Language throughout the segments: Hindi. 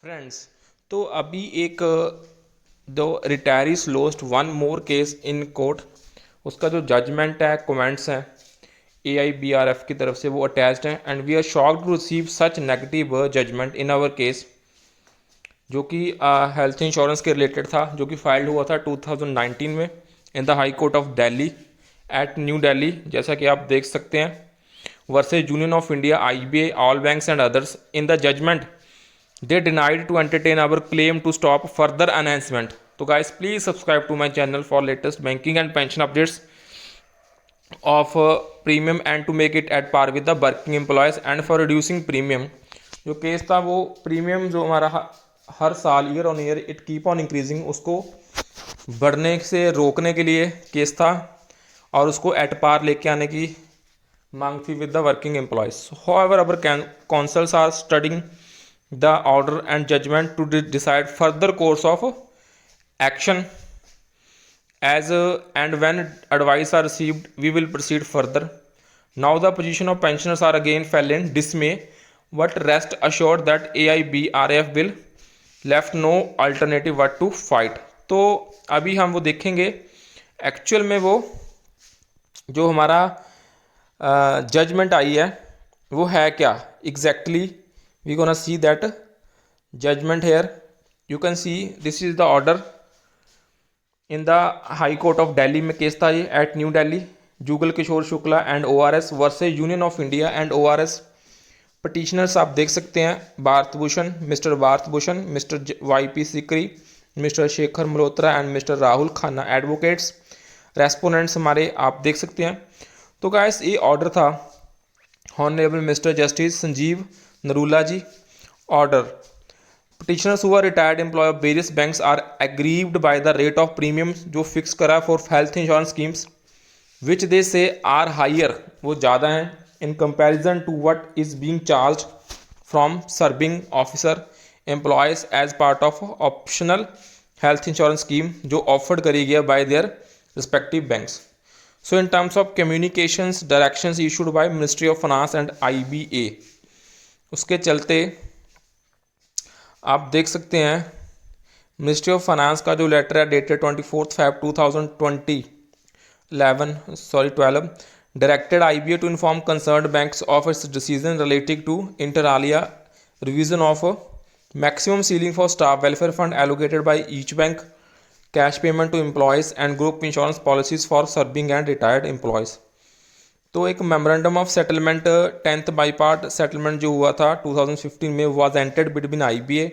फ्रेंड्स, तो अभी एक दो retirees lost one more case in court. उसका जो जजमेंट है, कमेंट्स हैं AIBRF की तरफ से, वो अटैच्ड हैं and we are shocked to receive such negative judgement in our case, जो कि हेल्थ इंश्योरेंस के रिलेटेड था, जो कि फाइल्ड हुआ था 2019 में in the High Court of Delhi at New Delhi. जैसा कि आप देख सकते हैं, versus union of India, IBA, all banks and others. In the judgement they denied to entertain our claim to stop further enhancement. So guys, please subscribe to my channel for latest banking and pension updates of premium and to make it at par with the working employees and for reducing premium। जो केस था वो प्रीमियम जो हमारा हर साल year on year it keep on increasing, उसको बढ़ने से रोकने के लिए केस था और उसको एट पार लेके आने की मांग थी with the working employees. However our counsels are studying the order and judgment to decide further course of action as and when advice are received we will proceed further. Now the position of pensioners are again fell in dismay, but rest assured that AIBRF will left no alternative but to fight। तो अभी हम वो देखेंगे एक्चुअल में वो जो हमारा जजमेंट आई है वो है क्या exactly. we gonna see that judgment here। you can see this is the order in the high court of delhi में केस था ये at new delhi। Jugal Kishore Shukla and ORS versus union of India and ORS। Petitioners आप देख सकते हैं, Bharat Bhushan, mister Bharat Bhushan, mister YP Sikri, mister Shekhar Malhotra and mister Rahul Khanna advocates. Respondents हमारे आप देख सकते हैं। तो गाइस ये ऑर्डर था honourable mister justice Sanjeev Narula ji. Order, petitioners who are retired employee of various banks are aggrieved by the rate of premium जो फिक्स करा for health insurance schemes which they say are higher, वो ज़्यादा हैं in comparison to what is being charged from serving officer employees as part of optional health insurance scheme जो offered करी गया by their respective banks। So in terms of communications directions issued by Ministry of Finance and IBA, उसके चलते आप देख सकते हैं मिनिस्ट्री ऑफ फाइनेंस का जो लेटर है dated 24 Feb 2012 directed IBA to inform concerned banks of its decision relating to inter alia revision of maximum ceiling for staff welfare fund allocated by each bank, cash payment to employees and group insurance policies for serving and retired employees. तो एक memorandum of settlement 10th bipartite settlement जो हुआ था 2015 में was entered between IBA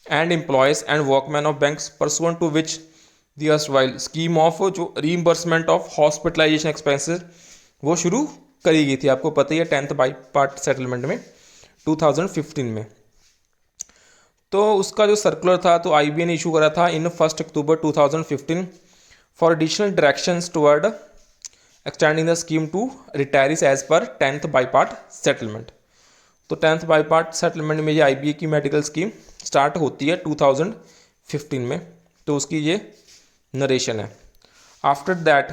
and employees and workmen of banks pursuant to which the erstwhile scheme of जो रीइंबर्समेंट ऑफ हॉस्पिटलाइजेशन एक्सपेंसेस वो शुरू करी गई थी। आपको पता ही है 10th बाईपार्ट सेटलमेंट में 2015 में। तो उसका जो सर्कुलर था तो IBA ने इशू करा था in 1 October 2015 for additional directions toward extending the scheme to retirees as per 10th bipartite settlement. तो 10th बाईपार्ट सेटलमेंट में ये IBA की मेडिकल स्कीम स्टार्ट होती है 2015 में। तो उसकी ये नरेशन है। After that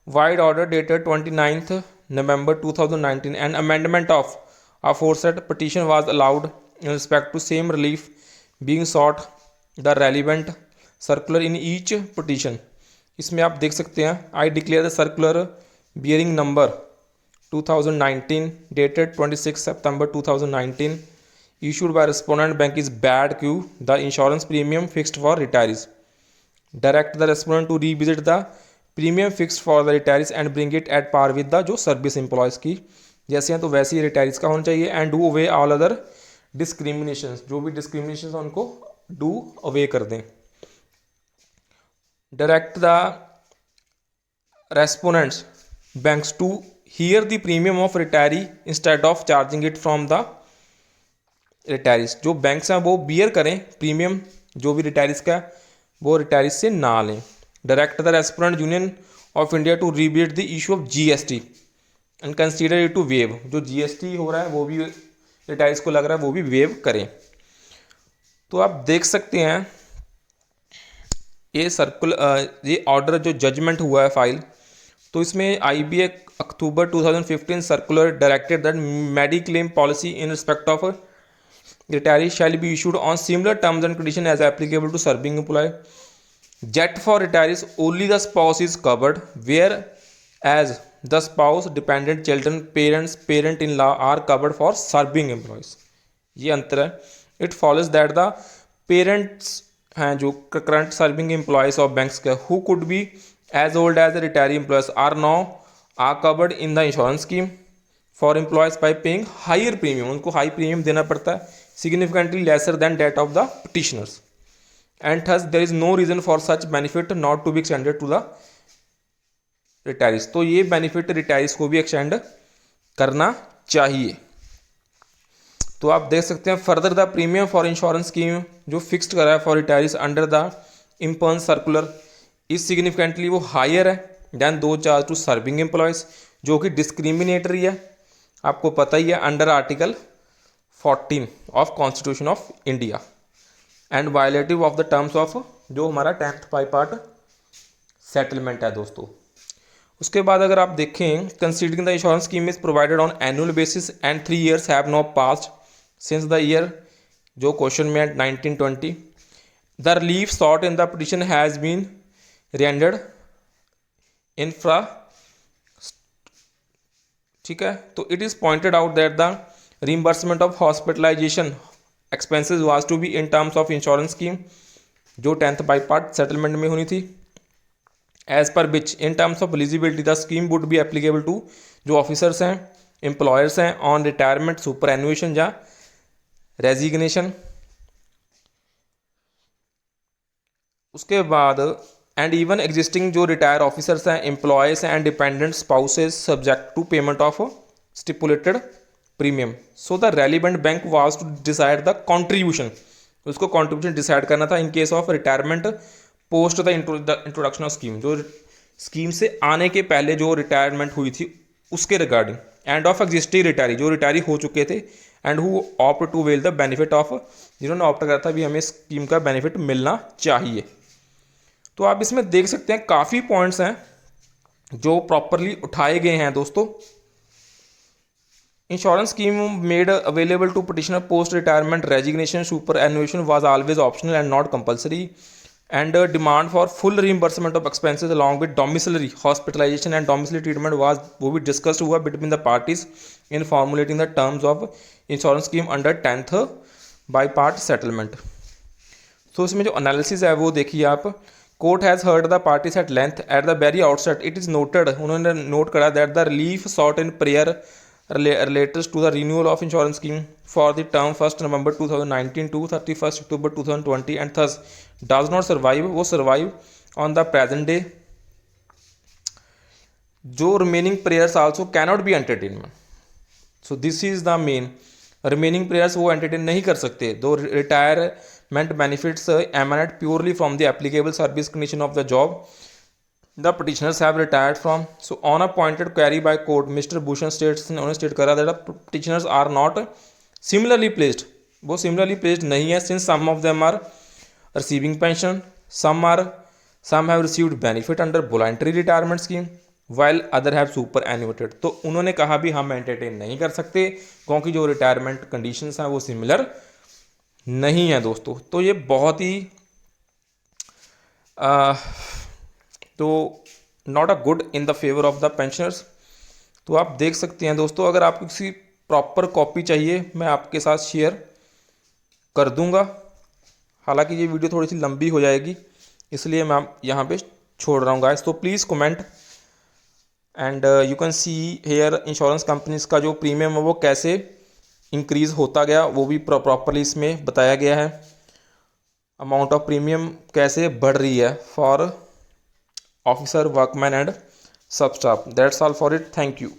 vide order dated 29th November 2019 and amendment of aforesaid petition was allowed in respect to same relief being sought the relevant circular in each petition. इसमें आप देख सकते हैं I declare the circular bearing number 2019 dated 26 September 2019 issued by respondent bank is bad Q the insurance premium fixed for retirees, direct the respondent to revisit the premium fixed for the retirees and bring it at par with the जो सर्विस एम्प्लॉयज़ की जैसे हैं तो वैसे ही रिटायरीज का होना चाहिए and do away all other discrimination, जो भी डिस्क्रिमिनेशन उनको डू अवे कर दें। Direct the respondents banks to hear the premium of retiree instead of charging it from the retirees. जो बैंक्स हैं वो बियर करें प्रीमियम जो भी रिटायरीज का वो रिटायरीज से ना लें। Direct the respondent Union of India to revisit the issue of GST and consider it to waive. जो GST हो रहा है वो भी रिटायरीज को लग रहा है वो भी वेव करें। तो आप देख सकते हैं ये ये ऑर्डर जो जजमेंट हुआ है फाइल, तो इसमें IBA October 2015 circular directed that mediclaim policy in respect of retirees shall be issued on similar terms and conditions as applicable to serving employee. Jet for retirees only the spouse is covered, whereas the spouse, dependent children, parents, parent-in-law are covered for serving employees. ये अंतर है. It follows that the parents हैं जो current serving employees of banks के who could be as old as the retiree employees are covered in the insurance scheme for employees by paying higher premium. उनको high premium देना पड़ता है, significantly lesser than that of the petitioners, and thus there is no reason for such benefit not to be extended to the retirees. तो ये बेनिफिट रिटायरीज को भी एक्सटेंड करना चाहिए. तो आप देख सकते हैं further the premium for insurance scheme जो फिक्स्ड करा है फॉर रिटायरीज अंडर द इम्पर्स सर्कुलर इज सिग्निफिकेंटली वो हायर है then those charge to serving employees, जो कि डिस्क्रिमिनेटरी है. आपको पता ही है under article 14 of constitution of India and violative of the terms of जो हमारा 10th बाई पार्ट सेटलमेंट है दोस्तों. उसके बाद अगर आप देखें considering the insurance scheme is provided on annual basis and 3 years have not passed since the year जो क्वेश्चन में 1920 the relief sought in the petition has been rendered infra. ठीक है, तो it is pointed out that the reimbursement of hospitalisation expenses was to be in terms of insurance scheme जो 10th बाई पार्ट सेटलमेंट में होनी थी, as per which in terms of eligibility the scheme would be applicable to जो ऑफिसर्स हैं एम्प्लॉयर्स हैं ऑन रिटायरमेंट सुपर एनुएशन या रेजिग्नेशन. उसके बाद एंड इवन एग्जिस्टिंग जो रिटायर ऑफिसर्स हैं एम्प्लॉयज़ हैं and dependent spouses subject to payment of stipulated premium. So the relevant bank was to decide the contribution, उसको कॉन्ट्रीब्यूशन डिसाइड करना था in case of retirement post the introduction of scheme जो स्कीम से आने के पहले जो रिटायरमेंट हुई थी उसके regarding, and of existing retiree जो रिटायरी हो चुके थे and who opt to avail the benefit of जिन्होंने ऑप्ट करा था भी हमें स्कीम का बेनिफिट मिलना चाहिए. तो आप इसमें देख सकते हैं काफ़ी पॉइंट्स हैं जो प्रॉपरली उठाए गए हैं दोस्तों. Insurance scheme made available to petitioner post retirement resignation superannuation was always optional and not compulsory, and demand for full reimbursement of expenses along with domiciliary hospitalization and domiciliary treatment was वो भी discussed हुआ between the parties in formulating the terms of insurance scheme under 10th by part settlement. So इसमें जो analysis है वो देखिए आप. Court has heard the parties at length at the very outset. It is noted उन्होंने note करा that the relief sought in prayer relates to the renewal of insurance scheme for the term 1st November 2019 to 31st October 2020 and thus does not survive, वो survive on the present day. जो remaining prayers also cannot be entertained. So this is the main remaining prayers वो entertain नहीं कर सकते. दो retirement benefits emanate purely from the applicable service condition of the job the petitioners have retired from. So on a pointed query by court, Mr. Bhushan states उन्होंने state करा that the petitioners are not similarly placed. वो similarly placed नहीं है since some of them are receiving pension, some have received benefit under voluntary retirement scheme while other have superannuated. तो उन्होंने कहा भी हम एंटरटेन नहीं कर सकते क्योंकि जो रिटायरमेंट कंडीशंस हैं वो सिमिलर नहीं है दोस्तों. तो ये बहुत ही तो not a good in the favour of the pensioners. तो आप देख सकते हैं दोस्तों, अगर आपको किसी प्रॉपर कॉपी चाहिए मैं आपके साथ शेयर कर दूंगा. हालांकि ये वीडियो थोड़ी सी लंबी हो जाएगी इसलिए मैं यहाँ पे छोड़ रहा हूँ गाइस. तो please comment and you can see here insurance companies का जो प्रीमियम है वो कैसे इंक्रीज़ होता गया वो भी प्रॉपरली इसमें बताया गया है. अमाउंट ऑफ प्रीमियम कैसे बढ़ रही है for officer, workman and sub staff. That's all for it. Thank you.